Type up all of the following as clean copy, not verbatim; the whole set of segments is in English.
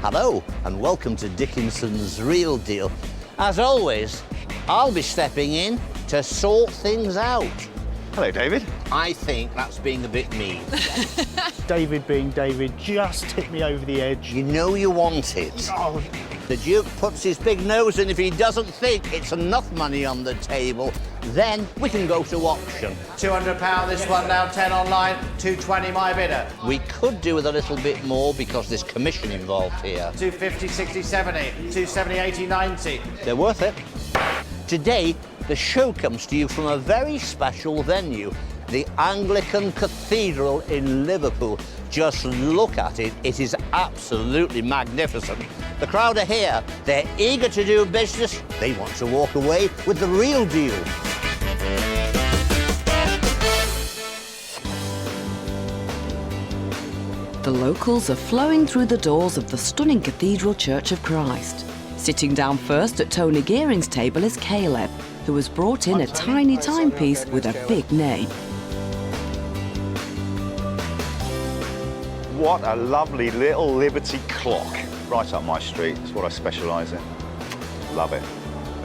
Hello and welcome to Dickinson's Real Deal. As always, I'll be stepping in to sort things out. Hello, David. I think that's being a bit mean. David being David just tipped me over the edge. You know you want it. Oh. The Duke puts his big nose in. If he doesn't think it's enough money on the table, then we can go to auction. £200 this one now, 10 online, 220 my bidder. We could do with a little bit more because there's commission involved here. 250, 60, 70, 270, 80, 90. They're worth it. Today, the show comes to you from a very special venue, the Anglican Cathedral in Liverpool. Just look at it. It is absolutely magnificent. The crowd are here. They're eager to do business. They want to walk away with the real deal. The locals are flowing through the doors of the stunning Cathedral Church of Christ. Sitting down first at Tony Gearing's table is Caleb, who has brought in a tiny timepiece with a big name. What a lovely little Liberty clock. Right up my street. It's what I specialise in. Love it.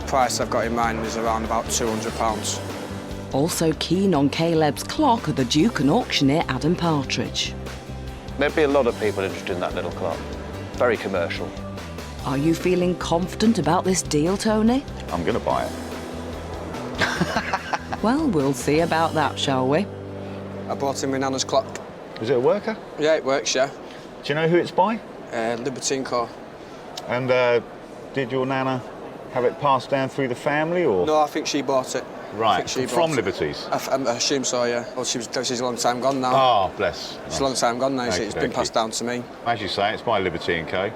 The price I've got in mind is around about £200. Also keen on Caleb's clock are the Duke and auctioneer Adam Partridge. There'd be a lot of people interested in that little clock. Very commercial. Are you feeling confident about this deal, Tony? I'm going to buy it. Well, we'll see about that, shall we? I bought in my nana's clock. Is it a worker? Yeah, it works, yeah. Do you know who it's by? Liberty & Co. And did your nana have it passed down through the family, or? No, I think she bought it. Right, I think she from bought it. Liberties? I assume so, yeah. Well, she's a long time gone now. Oh, bless. She's a long time gone now, so it's been passed down to me. As you say, it's by Liberty & Co.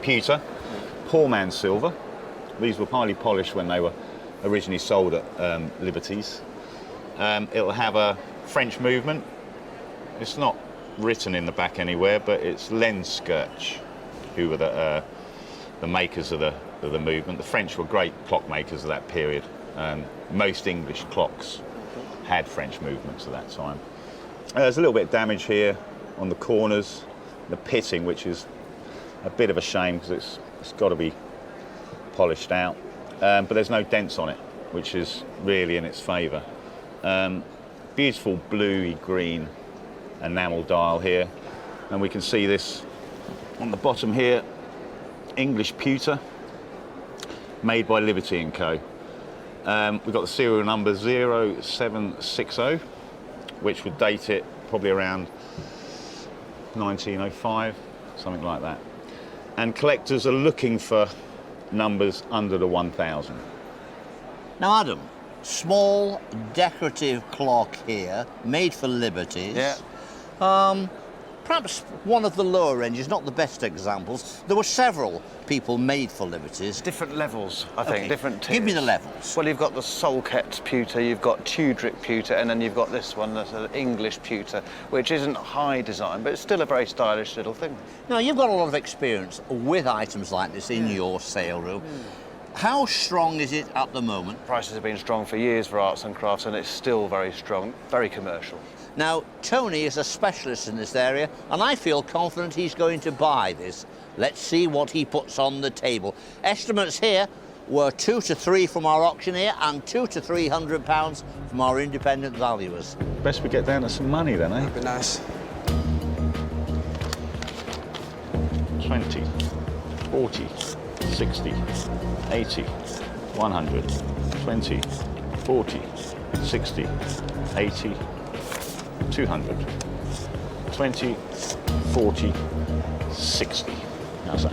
Pewter, poor man's silver. These were highly polished when they were originally sold at Liberties. It'll have a French movement. It's not written in the back anywhere, but it's Lenskirch, who were the makers of the movement. The French were great clockmakers of that period. Most English clocks had French movements at that time. There's a little bit of damage here on the corners, the pitting, which is a bit of a shame because it's got to be polished out. But there's no dents on it, which is really in its favour. Beautiful bluey green enamel dial here, and we can see this on the bottom here, English pewter, made by Liberty & Co. We've got the serial number 0760, which would date it probably around 1905, something like that. And collectors are looking for numbers under the 1000. Now, Adam, small decorative clock here, made for Liberties. Yeah. Perhaps one of the lower ranges, not the best examples. There were several people made for Liberties. Different levels, I think, Okay, different tiers. give me the levels. Well, you've got the Solket pewter, you've got Tudoric pewter, and then you've got this one that's an English pewter, which isn't high design, but it's still a very stylish little thing. Now, you've got a lot of experience with items like this in your sale room. How strong is it at the moment? Prices have been strong for years for arts and crafts, and it's still very strong, very commercial. Now, Tony is a specialist in this area, and I feel confident he's going to buy this. Let's see what he puts on the table. Estimates here were 2 to 3 from our auctioneer and £200 to £300 from our independent valuers. Best we get down to some money then, eh? That'd be nice. 20, 40, 60, 80, 100, 20, 40, 60, 80, 200, 20, 40, 60. How's that?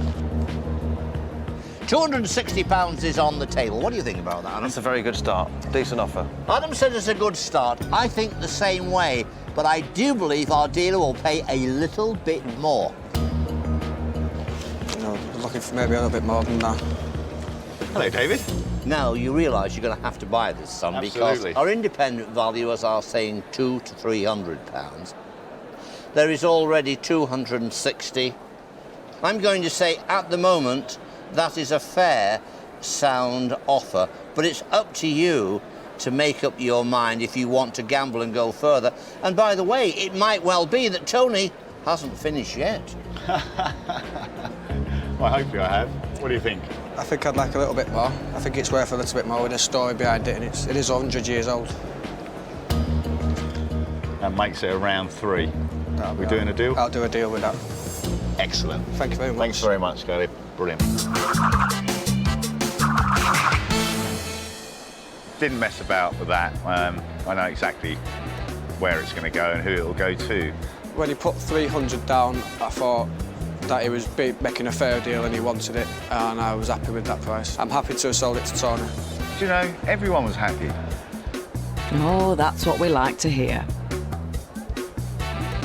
£260 is on the table. What do you think about that, Adam? That's a very good start. Decent offer. Adam said it's a good start. I think the same way, but I do believe our dealer will pay a little bit more. You know, looking for maybe a little bit more than that. Hello, David. Now, you realise you're going to have to buy this, son, Absolutely. because our independent valuers are saying £200 to £300. There is already 260. I'm going to say, at the moment, that is a fair, sound offer, but it's up to you to make up your mind if you want to gamble and go further. And by the way, it might well be that Tony hasn't finished yet. Well, hopefully I have. What do you think? I think I'd like a little bit more. I think it's worth a little bit more with a story behind it, and it is 100 years old. That makes it around 3. That'll We be doing a deal? I'll do a deal with that. Excellent. Thank you very much. Thanks very much, Caleb. Brilliant. Didn't mess about with that. I know exactly where it's going to go and who it'll go to. When he put 300 down, I thought that he was making a fair deal and he wanted it, and I was happy with that price. I'm happy to have sold it to Tony. Do you know, everyone was happy. Oh, that's what we like to hear.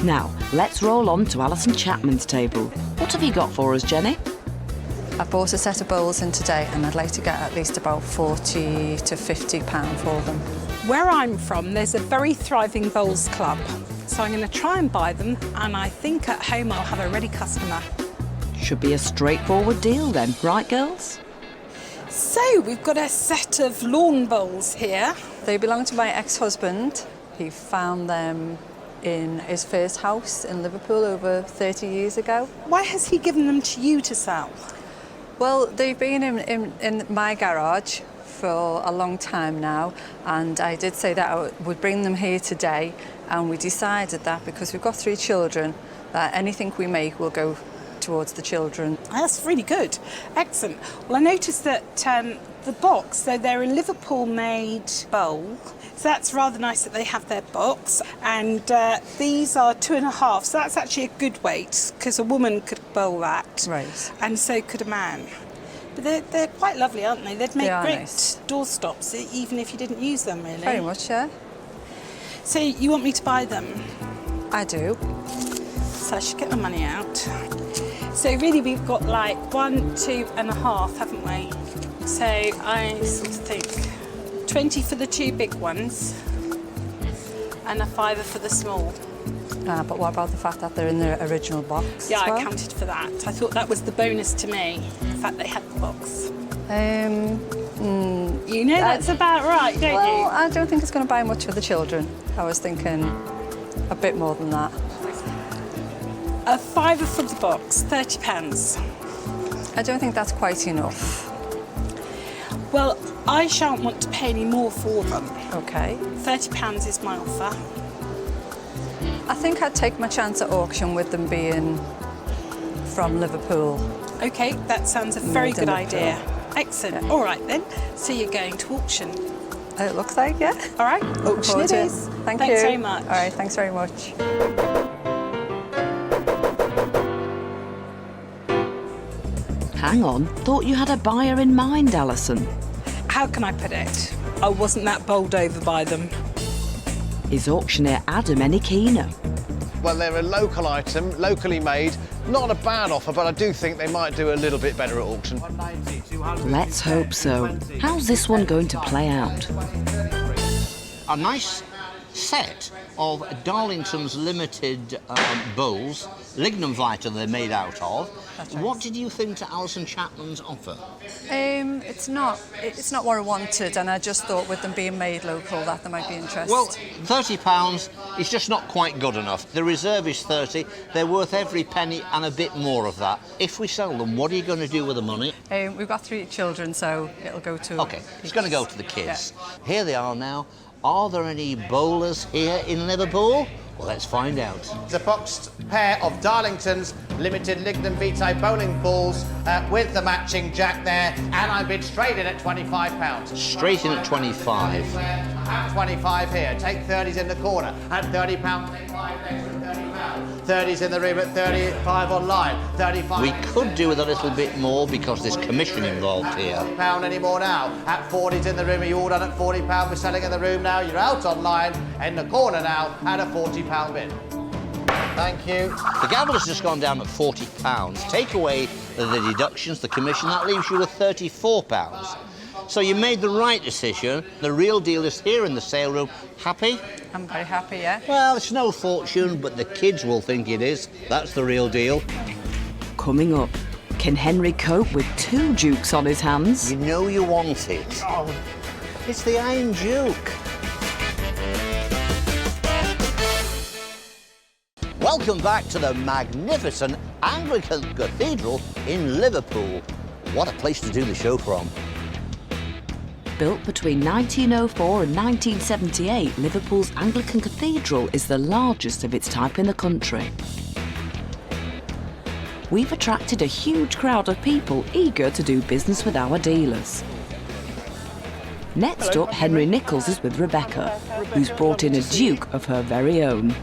Now, let's roll on to Alison Chapman's table. What have you got for us, Jenny? I bought a set of bowls in today and I'd like to get at least about £40 to £50 for them. Where I'm from, there's a very thriving bowls club. So I'm going to try and buy them, and I think at home I'll have a ready customer. Should be a straightforward deal then, right, girls? So we've got a set of lawn bowls here. They belong to my ex-husband. He found them in his first house in Liverpool over 30 years ago. Why has he given them to you to sell? Well, they've been in my garage for a long time now, and I did say that I would bring them here today, and we decided that because we've got 3 children, that anything we make will go towards the children. That's really good. Excellent. Well, I noticed that the box, so they're a Liverpool-made bowl, so that's rather nice that they have their box. And these are 2.5, so that's actually a good weight, because a woman could bowl that. Right. And so could a man. But they're quite lovely, aren't they? They'd make great nice doorstops, even if you didn't use them, really. Very much, yeah. So you want me to buy them? I do. So I should get my money out. So really we've got like 1, 2.5, haven't we? So I sort of think 20 for the 2 big ones and a £5 for the small. But what about the fact that they're in their original box? Yeah, as well? I counted for that. I thought that was the bonus to me, the fact they had the box. You know that's about right, don't well, you? I don't think it's going to buy much for the children. I was thinking a bit more than that. A £5 for the box, £30. I don't think that's quite enough. Well, I shan't want to pay any more for them. Okay. £30 is my offer. I think I'd take my chance at auction with them being from Liverpool. Okay, that sounds a very Made in good Liverpool. idea. Excellent. Yeah. All right then. So you're going to auction. It looks like, yeah. All right. Looking Auction forward it to it. is. Thanks Thanks you. very much. All right, thanks very much. Hang on, thought you had a buyer in mind, Alison. How can I put it? I wasn't that bowled over by them. Is auctioneer Adam any keener? Well, they're a local item, locally made. Not a bad offer, but I do think they might do a little bit better at auction. Let's hope so. How's this one going to play out? A nice set of Darlington's limited bowls, lignum vitae they're made out of. That's right. What did you think to Alison Chapman's offer? It's not what I wanted, and I just thought with them being made local that there might be interest. Well, £30 is just not quite good enough. The reserve is 30. They're worth every penny and a bit more of that. If we sell them, what are you going to do with the money? We've got 3 children, so it'll go to... OK, it's going to go to the kids. Yeah. Here they are now. Are there any bowlers here in Liverpool? Well, let's find out. The boxed pair of Darlington's limited lignum vitae bowling balls with the matching jack there, and I bid straight in at £25. Straight in at 25. At 25 here. Take 30s in the corner. At £30, take 5 extra £30. 30s in the room at 35 online. 35. We could do with a little bit more because there's commission involved here. £40 anymore now. At 40s in the room, are you all done at £40? We're selling in the room now. You're out online. In the corner now at a £40 bid. Thank you. The gavel has just gone down at £40. Take away the deductions, the commission, that leaves you with £34. So you made the right decision. The real deal is here in the sale room. Happy? I'm very happy, yeah. Well, it's no fortune, but the kids will think it is. That's the real deal. Coming up, can Henry cope with 2 dukes on his hands? You know you want it. Oh, it's the Iron Duke. Welcome back to the magnificent Anglican Cathedral in Liverpool. What a place to do the show from. Built between 1904 and 1978, Liverpool's Anglican Cathedral is the largest of its type in the country. We've attracted a huge crowd of people eager to do business with our dealers. Next up, Henry Nichols is with Rebecca, who's brought in a Duke of her very own.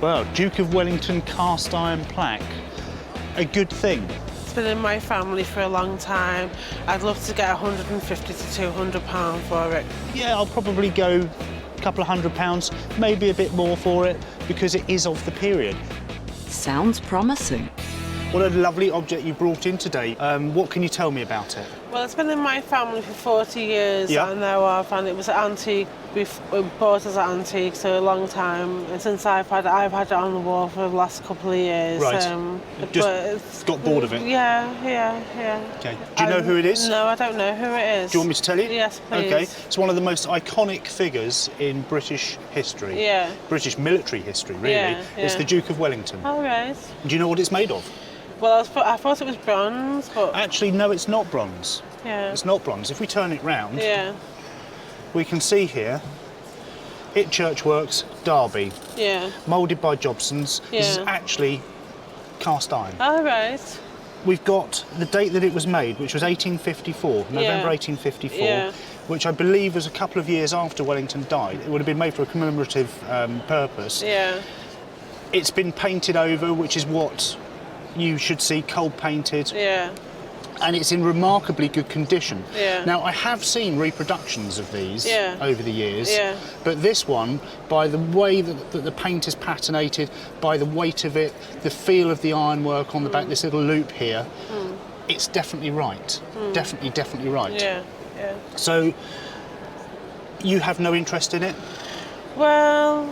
Well, Duke of Wellington cast iron plaque. A good thing. It's been in my family for a long time. I'd love to get £150 to £200 for it. Yeah, I'll probably go a couple of £100, maybe a bit more for it, because it is of the period. Sounds promising. What a lovely object you brought in today. What can you tell me about it? Well, it's been in my family for 40 years. Yeah. I know of, and it was an antique. We bought it as an antique, so a long time. And since I've had it on the wall for the last couple of years. Right. Just got bored of it? Yeah. Okay. Do you know who it is? No, I don't know who it is. Do you want me to tell you? Yes, please. Okay. It's one of the most iconic figures in British history. Yeah. British military history, really. Yeah. It's the Duke of Wellington. All right. Do you know what it's made of? Well, I thought it was bronze, but... Actually, no, it's not bronze. Yeah. It's not bronze. If we turn it round, Yeah. we can see here, It Churchworks, Derby, Yeah. moulded by Jobsons. This is Yeah. actually cast iron. All right. We've got the date that it was made, which was 1854, November 1854, Yeah. which I believe was a couple of years after Wellington died. It would have been made for a commemorative purpose. Yeah. It's been painted over, which is what you should see, cold painted. Yeah. And it's in remarkably good condition. Yeah. Now, I have seen reproductions of these Yeah. over the years, Yeah. but this one, by the way that the paint is patinated, by the weight of it, the feel of the ironwork on the back, this little loop here, it's definitely right. Definitely right. Yeah. So, you have no interest in it? Well,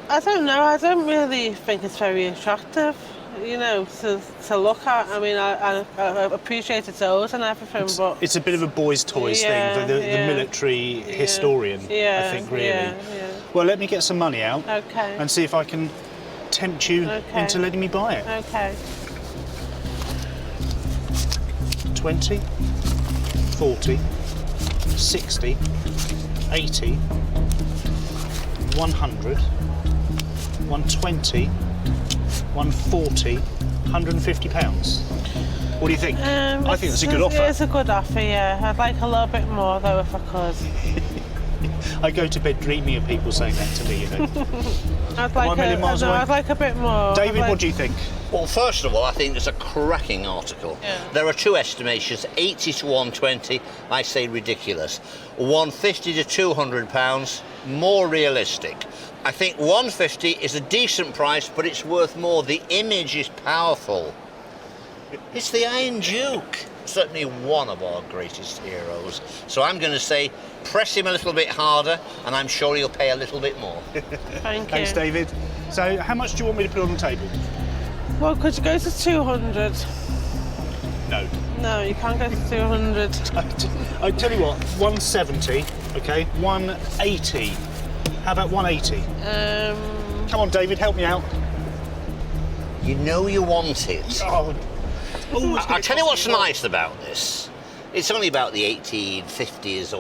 I don't know. I don't really think it's very attractive, you know, to look at. I mean, I appreciate its old and everything, but... It's a bit of a boys' toys thing for the military historian, I think, really. Yeah. Well, let me get some money out Okay. and see if I can tempt you into letting me buy it. Okay. 20, 40, 60, 80, 100, 120, 140, £150. What do you think? I think that's a good offer. It's a good offer, yeah. I'd like a little bit more, though, if I could. I go to bed dreaming of people saying that to me, you know. I'd like a bit more. David, what do you think? Well, first of all, I think it's a cracking article. Yeah. There are two estimations, 80 to 120. I say ridiculous. 150 to 200 pounds, more realistic. I think 150 is a decent price, but it's worth more. The image is powerful. It's the Iron Duke, certainly one of our greatest heroes. So I'm going to say, press him a little bit harder, and I'm sure he'll pay a little bit more. Thank you. Thanks, David. So, how much do you want me to put on the table? Well, could you go to 200? No. No, you can't go to 200. I tell you what, 170, okay, 180. How about 180? Come on, David, help me out. You know you want it. I'll tell you what's nice about this. It's only about the 1850s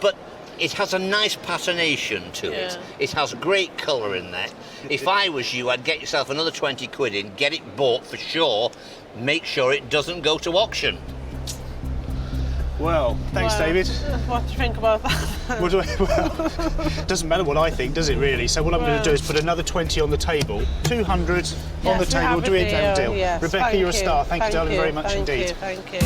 but it has a nice patination to it. It has great colour in there. If I was you, I'd get yourself another 20 quid in, get it bought for sure, make sure it doesn't go to auction. Well, thanks, David. What do you think about that? Well, doesn't matter what I think, does it really? So what I'm going to do is put another 20 on the table, 200 on the table, do we have a deal? Yes, Rebecca, you're a star. Thank you, darling, very much indeed. Thank you.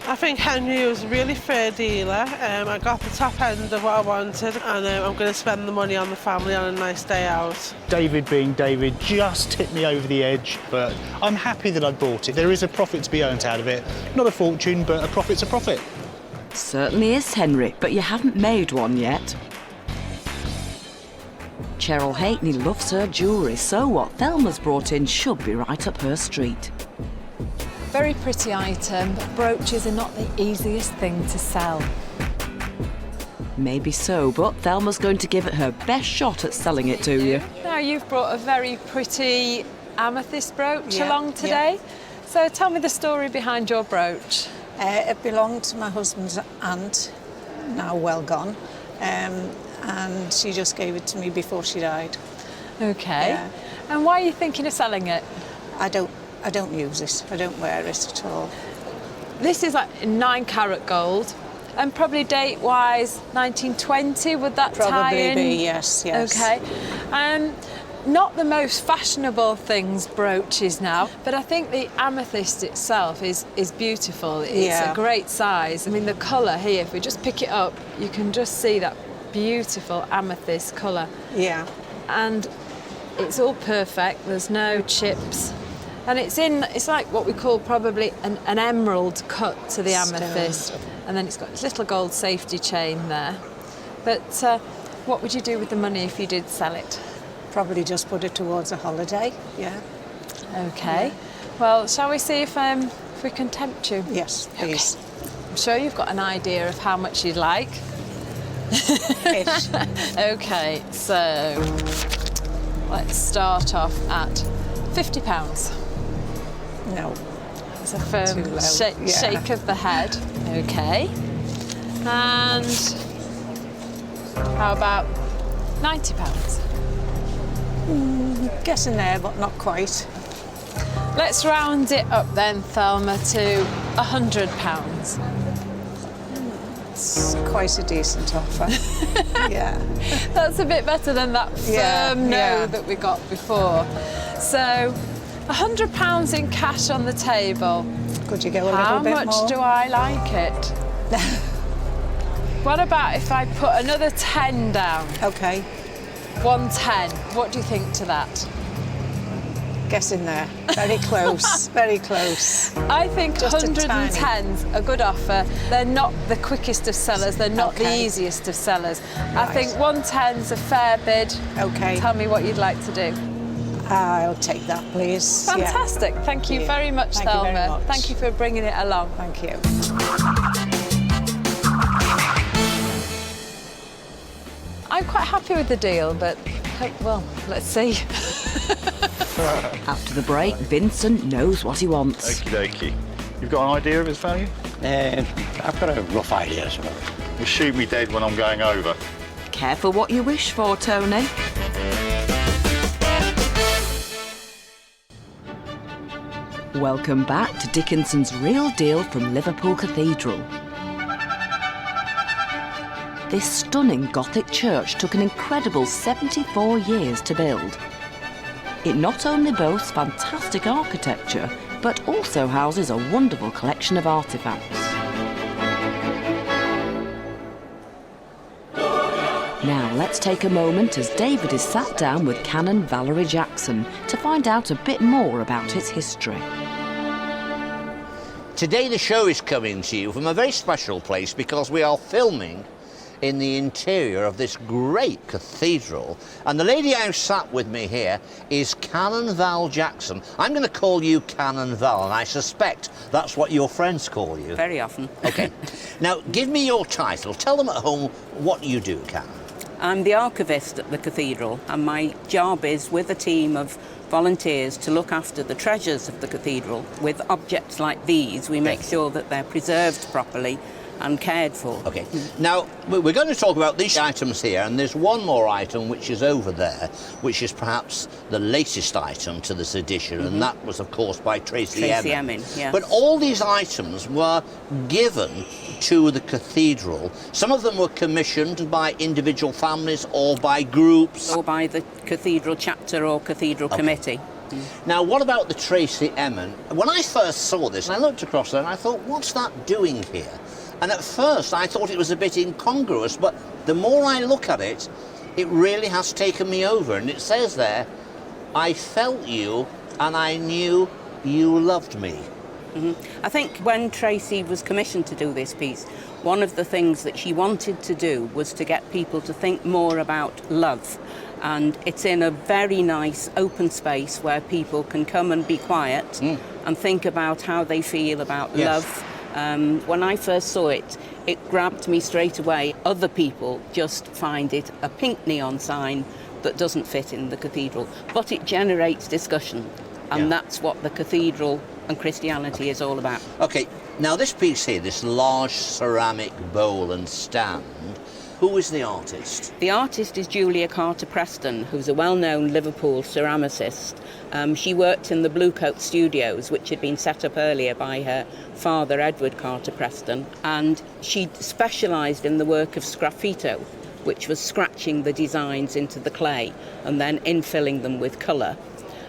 I think Henry was a really fair dealer. I got the top end of what I wanted, and I'm going to spend the money on the family on a nice day out. David being David just tipped me over the edge, but I'm happy that I bought it. There is a profit to be earned out of it. Not a fortune, but a profit's a profit. Certainly is, Henry, but you haven't made one yet. Cheryl Halkney loves her jewellery, so what Thelma's brought in should be right up her street. Very pretty item, but brooches are not the easiest thing to sell. Maybe so, but Thelma's going to give it her best shot at selling it to you. Now you've brought a very pretty amethyst brooch Yeah, along today. So tell me the story behind your brooch. It belonged to my husband's aunt, now well gone, and she just gave it to me before she died. Okay. Yeah. And why are you thinking of selling it? I don't use it. I don't wear it at all. This is like 9 carat gold, and probably date-wise 1920. Would that tie Probably in? be, yes. Okay. Not the most fashionable things brooches now, but I think the amethyst itself is beautiful. It's a great size. I mean, the colour here, if we just pick it up, you can just see that beautiful amethyst colour. Yeah. And it's all perfect. There's no chips. And it's like what we call probably an emerald cut to the amethyst. And then it's got this little gold safety chain there. But what would you do with the money if you did sell it? Probably just put it towards a holiday, yeah. Okay. Yeah. Well, shall we see if we can tempt you? Yes, please. Okay. I'm sure you've got an idea of how much you'd like. Ish. Okay, so let's start off at £50. No. It's a firm Too low. shake of the head. Okay. And how about £90? Getting there, but not quite. Let's round it up then, Thelma, to £100. It's quite a decent offer. Yeah. That's a bit better than that firm no that we got before. So, £100 in cash on the table. Could you go a How little bit more? much do I like it? What about if I put another 10 down? Okay. 110. What do you think to that? Getting there. Very close. Very close. I think Just a 110's a good offer. They're not the quickest of sellers. They're not the easiest of sellers. I Right. think 110's a fair bid. Okay. Tell me what you'd like to do. I'll take that, please. Yeah. Fantastic. Thank you very much, Thank you Thelma. very much. Thank you for bringing it along. Thank you. I'm quite happy with the deal, but, well, let's see. After the break, Vincent knows what he wants. Okie dokie. You've got an idea of its value? I've got a rough idea, I suppose. Well, shoot me dead when I'm going over. Careful what you wish for, Tony. Welcome back to Dickinson's Real Deal from Liverpool Cathedral. This stunning Gothic church took an incredible 74 years to build. It not only boasts fantastic architecture, but also houses a wonderful collection of artefacts. Now let's take a moment as David is sat down with Canon Valerie Jackson to find out a bit more about its history. Today the show is coming to you from a very special place because we are filming in the interior of this great cathedral, and the lady I've sat with me here is Canon Val Jackson. I'm going to call you Canon Val, and I suspect that's what your friends call you. Very often. Okay. Now, give me your title. Tell them at home what you do, Canon. I'm the archivist at the cathedral, and my job is, with a team of volunteers, to look after the treasures of the cathedral. With objects like these, we make sure that they're preserved properly and cared for. Okay. Now, we're going to talk about these items here, and there's one more item which is over there, which is perhaps the latest item to this edition, and that was, of course, by Tracy Emin. Yes. But all these items were given to the cathedral. Some of them were commissioned by individual families or by groups. Or by the cathedral chapter or cathedral committee. Now, what about the Tracy Emin? When I first saw this, I looked across there and I thought, what's that doing here? And at first I thought it was a bit incongruous, but the more I look at it, it really has taken me over. And it says there, I felt you and I knew you loved me. I think when Tracy was commissioned to do this piece, one of the things that she wanted to do was to get people to think more about love. And it's in a very nice open space where people can come and be quiet and think about how they feel about love. When I first saw it, it grabbed me straight away. Other people just find it a pink neon sign that doesn't fit in the cathedral, but it generates discussion, and that's what the cathedral and Christianity is all about. Okay, now this piece here, this large ceramic bowl and stand, who is the artist? The artist is Julia Carter-Preston, who's a well-known Liverpool ceramicist. She worked in the Bluecoat Studios, which had been set up earlier by her father, Edward Carter-Preston, and she specialised in the work of sgraffito, which was scratching the designs into the clay and then infilling them with colour.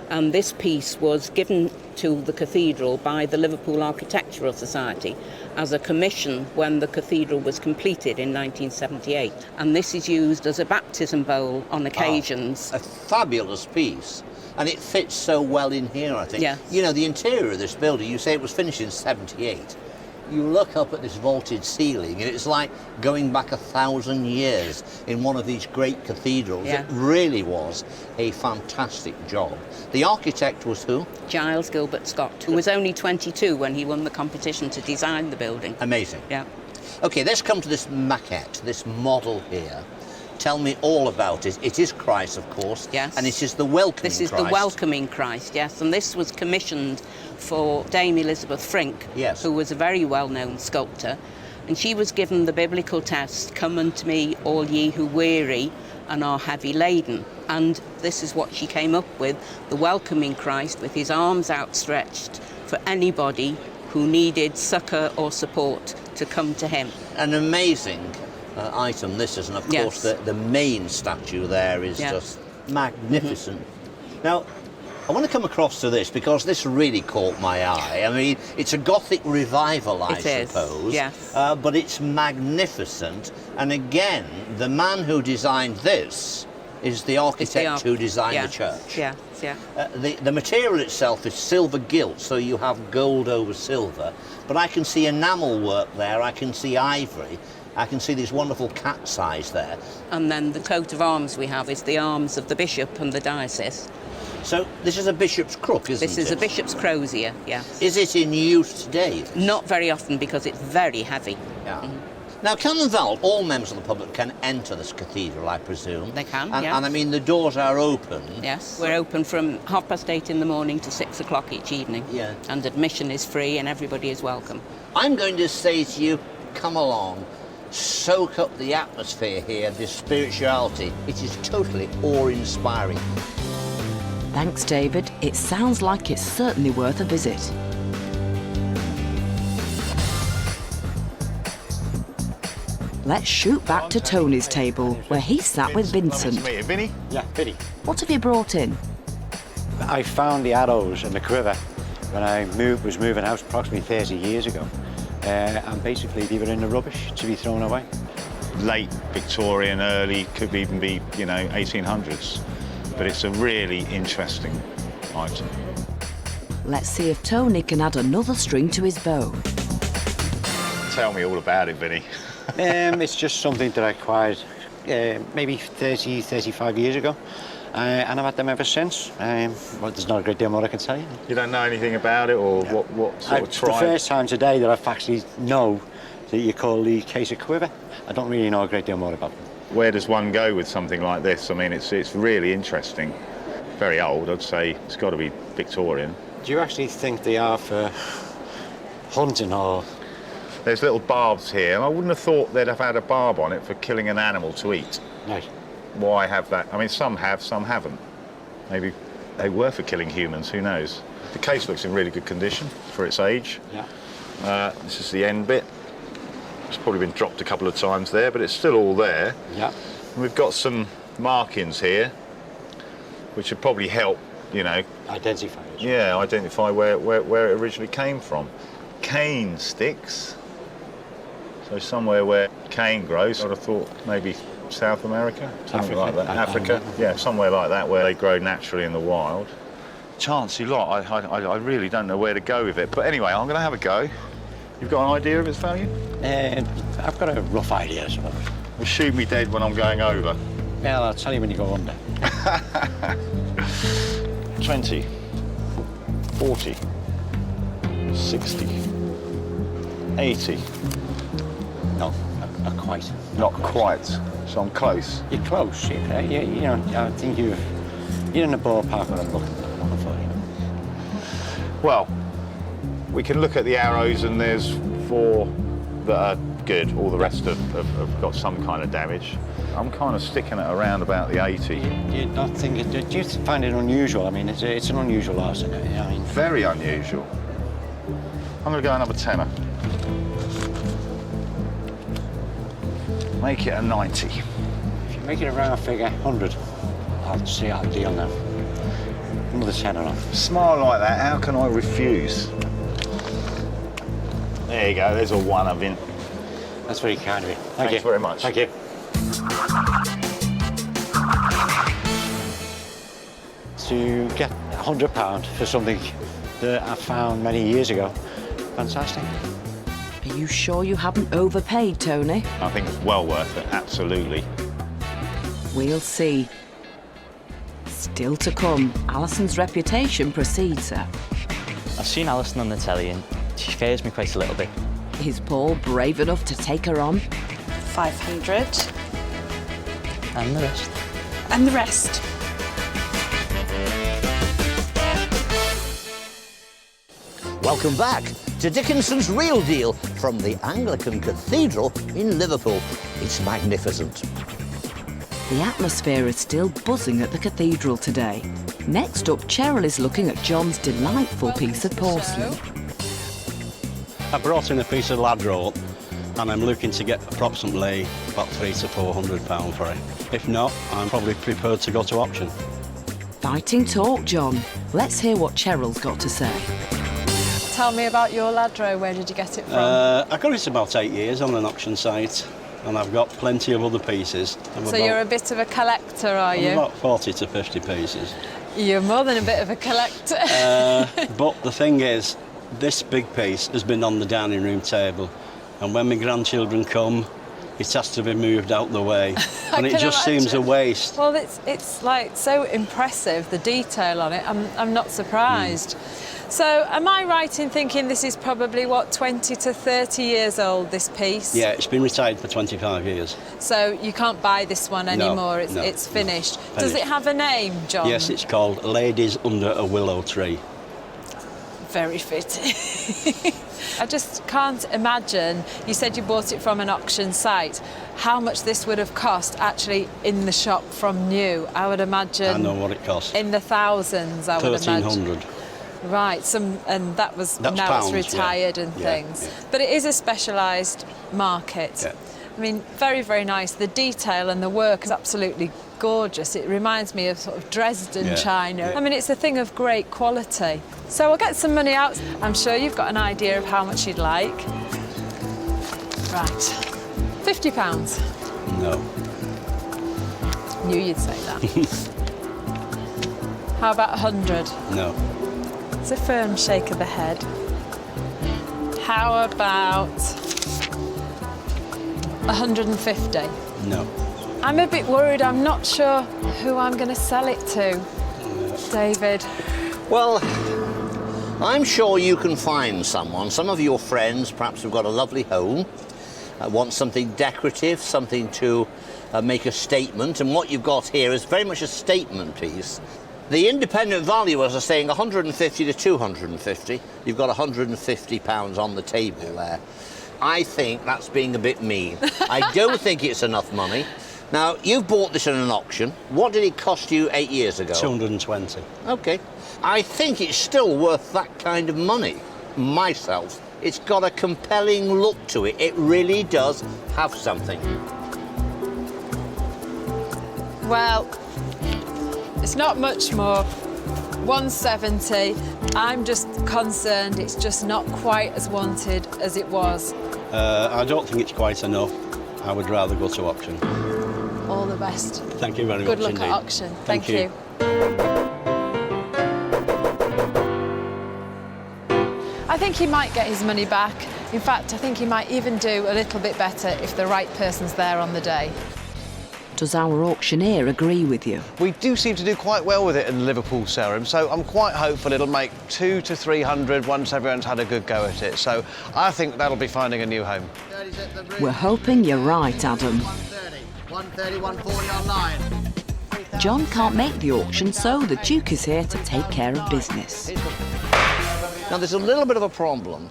And this piece was given to the cathedral by the Liverpool Architectural Society as a commission when the cathedral was completed in 1978. And this is used as a baptism bowl on occasions. A fabulous piece. And it fits so well in here, I think. Yes. You know, the interior of this building, you say it was finished in 78. You look up at this vaulted ceiling and it's like going back 1,000 years in one of these great cathedrals. Yeah. It really was a fantastic job. The architect was who? Giles Gilbert Scott, who was only 22 when he won the competition to design the building. Amazing. Yeah. Okay, let's come to this maquette, this model here. Tell me all about it. It is Christ, of course. Yes. And it is the welcoming This is Christ. the welcoming Christ, yes. And this was commissioned for Dame Elizabeth Frink, Yes. who was a very well-known sculptor. And she was given the biblical test, "Come unto me, all ye who weary and are heavy laden." And this is what she came up with, the welcoming Christ with his arms outstretched for anybody who needed succour or support to come to him. An amazing item this is, and of course the main statue there is just magnificent. Now, I want to come across to this because this really caught my eye. I mean, it's a Gothic revival, I suppose, yes. But it's magnificent. And again, the man who designed this is the architect who designed the church. Yeah, yeah. The material itself is silver gilt, so you have gold over silver. But I can see enamel work there, I can see ivory. I can see these wonderful cat's eyes there. And then the coat of arms we have is the arms of the bishop and the diocese. So this is a bishop's crook, isn't it? This is a bishop's crozier, yes. Is it in use today? Not very often because it's very heavy. Yeah. Now, can and Val, all members of the public can enter this cathedral, I presume? They can, and, yes. And I mean, the doors are open. Yes, we're open from 8:30 in the morning to 6 o'clock each evening. Yeah. And admission is free and everybody is welcome. I'm going to say to you, come along. Soak up the atmosphere here, this spirituality. It is totally awe-inspiring. Thanks, David. It sounds like it's certainly worth a visit. Let's shoot back to Tony's table, where he sat with Vincent. Vinny? Yeah, Vinny. What have you brought in? I found the arrows and the quiver when I was moving house approximately 30 years ago. And basically they were in the rubbish to be thrown away. Late Victorian, early, could even be, 1800s. But it's a really interesting item. Let's see if Tony can add another string to his bow. Tell me all about it, Vinny. It's just something that I acquired maybe 30, 35 years ago. And I've had them ever since. Well, there's not a great deal more I can tell you. You don't know anything about it, or what sort of tribe? It's the first time today that I've actually know that you call the case a quiver. I don't really know a great deal more about it. Where does one go with something like this? I mean, it's really interesting. Very old, I'd say. It's got to be Victorian. Do you actually think they are for hunting or...? There's little barbs here, and I wouldn't have thought they'd have had a barb on it for killing an animal to eat. Right. Why have that? I mean, some have, some haven't. Maybe they were for killing humans, who knows? The case looks in really good condition for its age. Yeah. This is the end bit. It's probably been dropped a couple of times there, but it's still all there. Yeah. And we've got some markings here, which would probably help, Identify it. Yeah, identify where it originally came from. Cane sticks. So somewhere where cane grows, I'd have thought maybe South America, something like that. Africa, yeah, somewhere like that where they grow naturally in the wild. Chancy lot, I really don't know where to go with it. But anyway, I'm going to have a go. You've got an idea of its value? I've got a rough idea, I suppose. Well, shoot me dead when I'm going over. Well, I'll tell you when you go under. 20, 40, 60, 80, No, not quite. Not quite. So I'm close. You're close. You know, I think you're in the ballpark what I'm looking for. You know. Well, we can look at the arrows, and there's 4 that are good. All the rest have got some kind of damage. I'm kind of sticking it around about the 80. You don't think it? Do you find it unusual? I mean, it's an unusual arse, isn't it? I mean, Very unusual. I'm going to go another tenner. Make it a 90. if you make it a round figure, 100, I'll see our deal now. Another tenner on. Smile like that, how can I refuse? There you go, there's a 1 of in. That's very kind of you. Thanks you very much. Thank you. To get £100 for something that I found many years ago, fantastic. Are you sure you haven't overpaid, Tony? I think it's well worth it, absolutely. We'll see. Still to come, Alison's reputation precedes her. I've seen Alison on the telly and she scares me quite a little bit. Is Paul brave enough to take her on? 500. And the rest. And the rest. Welcome back to Dickinson's Real Deal from the Anglican Cathedral in Liverpool. It's magnificent. The atmosphere is still buzzing at the cathedral today. Next up, Cheryl is looking at John's delightful piece of porcelain. I brought in a piece of Landro and I'm looking to get approximately about £300 to £400 for it. If not, I'm probably prepared to go to auction. Fighting talk, John. Let's hear what Cheryl's got to say. Tell me about your Landro. Where did you get it from? I got it about 8 years on an auction site, and I've got plenty of other pieces. So you're a bit of a collector, are you? About 40 to 50 pieces. You're more than a bit of a collector. But the thing is, this big piece has been on the dining room table, and when my grandchildren come, it has to be moved out the way, and it just seems a waste. Well, it's like so impressive, the detail on it. I'm not surprised. So am I right in thinking this is probably, what, 20 to 30 years old, this piece? Yeah, it's been retired for 25 years. So you can't buy this one anymore, it's finished. Does it have a name, John? Yes, it's called Ladies Under a Willow Tree. Very fitting. I just can't imagine, you said you bought it from an auction site, how much this would have cost actually in the shop from new. I would imagine... I know what it cost. In the thousands, I would imagine. 1,300. Right, and that's now pounds, it's retired and things. Yeah. But it is a specialised market. Yeah. I mean, very, very nice. The detail and the work is absolutely gorgeous. It reminds me of sort of Dresden china. Yeah. I mean, it's a thing of great quality. So I'll get some money out. I'm sure you've got an idea of how much you'd like. Right, £50. No. Knew you'd say that. How about 100? No. It's a firm shake of the head. How about 150? No. I'm a bit worried. I'm not sure who I'm going to sell it to. David. Well, I'm sure you can find someone, some of your friends perhaps have got a lovely home, want something decorative, something to make a statement, and what you've got here is very much a statement piece. The independent valuers are saying 150 to 250. You've got £150 on the table there. I think that's being a bit mean. I don't think it's enough money. Now, you've bought this in an auction. What did it cost you 8 years ago? 220. OK. I think it's still worth that kind of money, myself. It's got a compelling look to it. It really does have something. Well, it's not much more. 170. I'm just concerned it's just not quite as wanted as it was. I don't think it's quite enough. I would rather go to auction. All the best. Thank you very much Good luck indeed. at auction. Thank you. I think he might get his money back. In fact, I think he might even do a little bit better if the right person's there on the day. Does our auctioneer agree with you? We do seem to do quite well with it in the Liverpool sale room, so I'm quite hopeful it'll make 200 to 300 once everyone's had a good go at it. So I think that'll be finding a new home. We're hoping you're right, Adam. 130, 140 online. John can't make the auction, so the Duke is here to take care of business. Now, there's a little bit of a problem.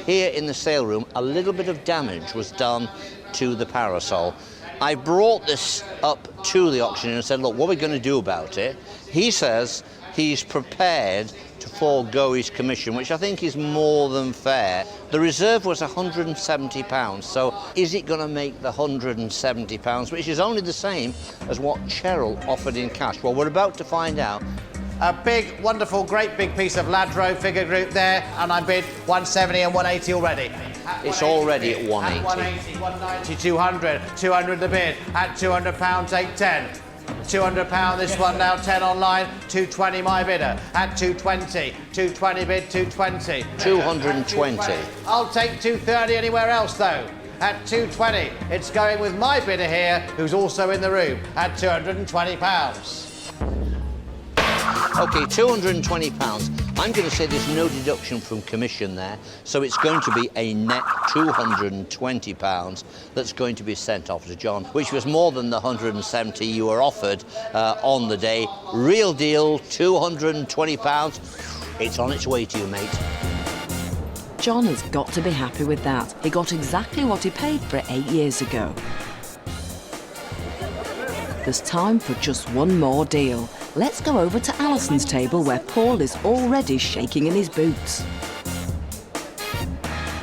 Here in the sale room, a little bit of damage was done to the parasol. I brought this up to the auctioneer and said, look, what are we going to do about it? He says he's prepared to forego his commission, which I think is more than fair. The reserve was £170, so is it going to make the £170, which is only the same as what Cheryl offered in cash? Well, we're about to find out. A big, wonderful, great big piece of Landro figure group there, and I bid 170 and 180 already. It's already at 180. 180, 190, 200, 200 the bid. At £200, 810. £200 this one now, 10 online, 220 my bidder. At 220, 220 bid, 220. 220. I'll take 230 anywhere else though. At 220, it's going with my bidder here, who's also in the room, at £220. OK, £220. I'm going to say there's no deduction from commission there, so it's going to be a net £220 that's going to be sent off to John, which was more than the 170 you were offered on the day. Real deal, £220. It's on its way to you, mate. John has got to be happy with that. He got exactly what he paid for it 8 years ago. There's time for just one more deal. Let's go over to Alison's table where Paul is already shaking in his boots.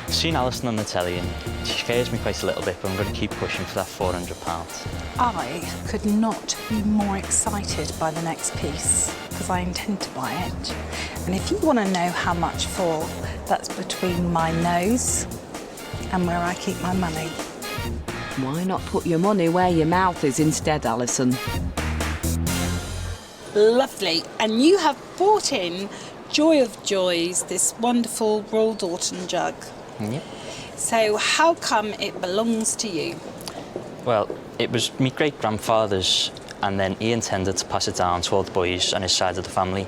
Seen Alison on the telly and she scares me quite a little bit, but I'm going to keep pushing for that £400. I could not be more excited by the next piece because I intend to buy it. And if you want to know how much for, that's between my nose and where I keep my money. Why not put your money where your mouth is instead, Alison? Lovely. And you have brought in, joy of joys, this wonderful Royal Doulton jug. Yep. So how come it belongs to you? Well, it was my great-grandfather's, and then he intended to pass it down to all the boys on his side of the family.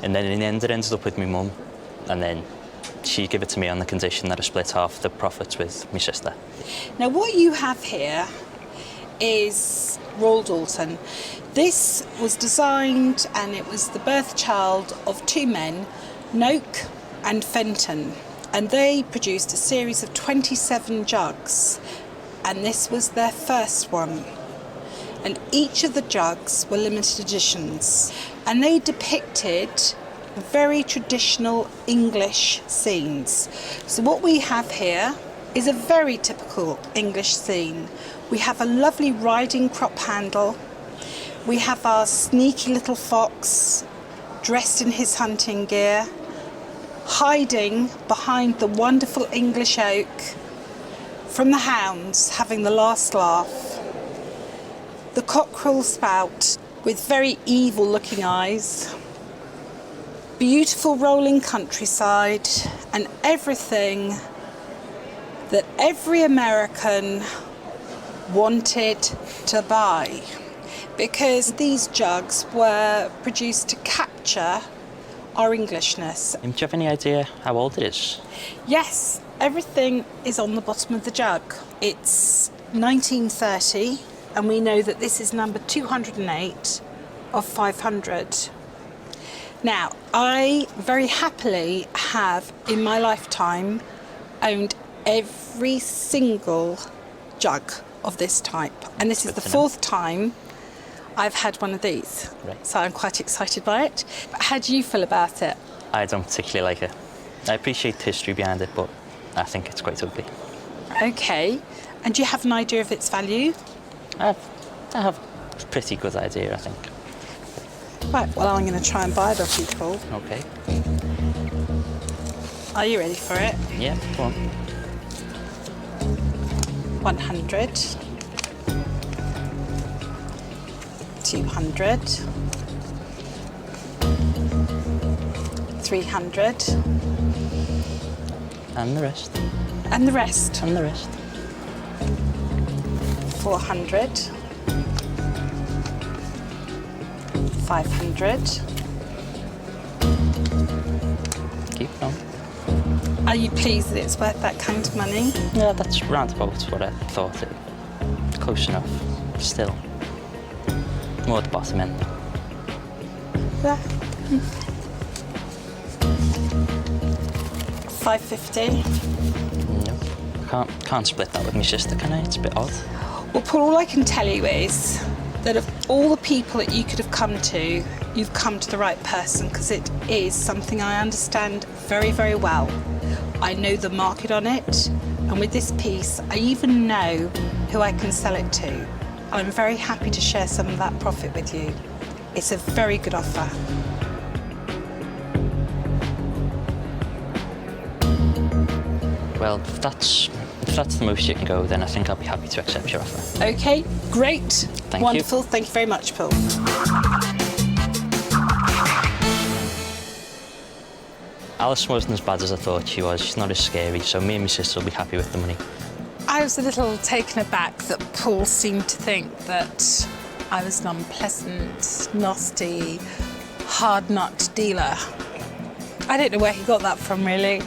And then in the end, it ended up with my mum, and then she gave it to me on the condition that I split half the profits with my sister. Now, what you have here is Royal Doulton. This was designed, and it was the birth child of two men, Noak and Fenton, and they produced a series of 27 jugs, and this was their first one. And each of the jugs were limited editions, and they depicted very traditional English scenes. So what we have here is a very typical English scene. We have a lovely riding crop handle. We have our sneaky little fox dressed in his hunting gear, hiding behind the wonderful English oak from the hounds having the last laugh. The cockerel spout with very evil looking eyes. Beautiful rolling countryside and everything that every American wanted to buy, because these jugs were produced to capture our Englishness. Do you have any idea how old it is? Yes, everything is on the bottom of the jug. It's 1930, and we know that this is number 208 of 500. Now, I very happily have, in my lifetime, owned every single jug of this type. And this is the fourth time I've had one of these. Right. So I'm quite excited by it. But how do you feel about it? I don't particularly like it. I appreciate the history behind it, but I think it's quite ugly. Okay. And do you have an idea of its value? I have a pretty good idea, I think. Right, well, I'm going to try and buy it off you, Paul. Okay. Are you ready for it? Yeah, go on. 100. 200. 300. And the rest. And the rest. And the rest. 400. 500. Keep it on. Are you pleased that it's worth that kind of money? Yeah, that's round about what I thought it. Close enough. Still. More at the bottom end. Yeah. 550. No. Can't split that with my sister, can I? It's a bit odd. Well, Paul, all I can tell you is that of all the people that you could have come to, you've come to the right person, because it is something I understand very, very well. I know the market on it, and with this piece, I even know who I can sell it to. And I'm very happy to share some of that profit with you. It's a very good offer. Well, if that's the most you can go, then I think I'll be happy to accept your offer. Okay, great. Thank you. Wonderful. Thank you very much, Paul. Alison wasn't as bad as I thought she was. She's not as scary, so me and my sister will be happy with the money. I was a little taken aback that Paul seemed to think that I was an unpleasant, nasty, hard-nut dealer. I don't know where he got that from, really.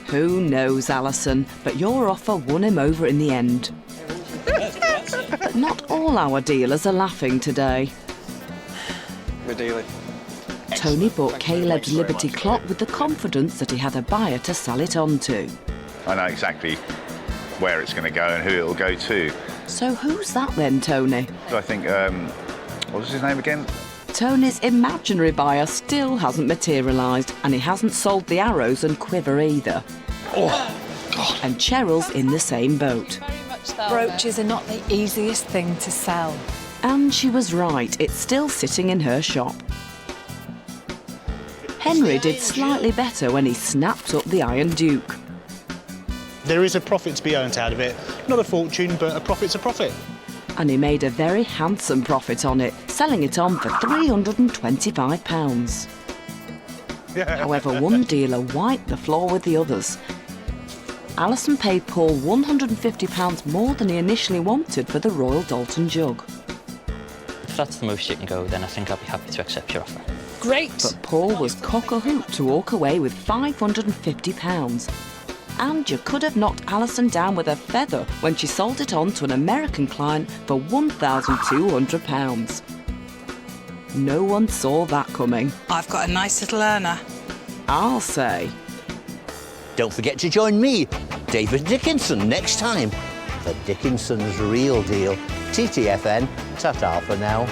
Who knows, Alison, but your offer won him over in the end. But not all our dealers are laughing today. We're dealing. Tony bought Caleb's Liberty clock with the confidence that he had a buyer to sell it on to. I know exactly where it's going to go and who it'll go to. So who's that then, Tony? I think, what was his name again? Tony's imaginary buyer still hasn't materialised, and he hasn't sold the arrows and quiver either. Oh, God. And Cheryl's in the same boat. Brooches are not the easiest thing to sell. And she was right, it's still sitting in her shop. Henry did slightly better when he snapped up the Iron Duke. There is a profit to be earned out of it. Not a fortune, but a profit's a profit. And he made a very handsome profit on it, selling it on for £325. However, one dealer wiped the floor with the others. Alison paid Paul £150 more than he initially wanted for the Royal Doulton jug. If that's the most you can go, then I think I'll be happy to accept your offer. Great. But Paul was cock-a-hoop to walk away with £550. And you could have knocked Alison down with a feather when she sold it on to an American client for £1,200. No one saw that coming. I've got a nice little earner. I'll say. Don't forget to join me, David Dickinson, next time for Dickinson's Real Deal. TTFN, ta-ta for now.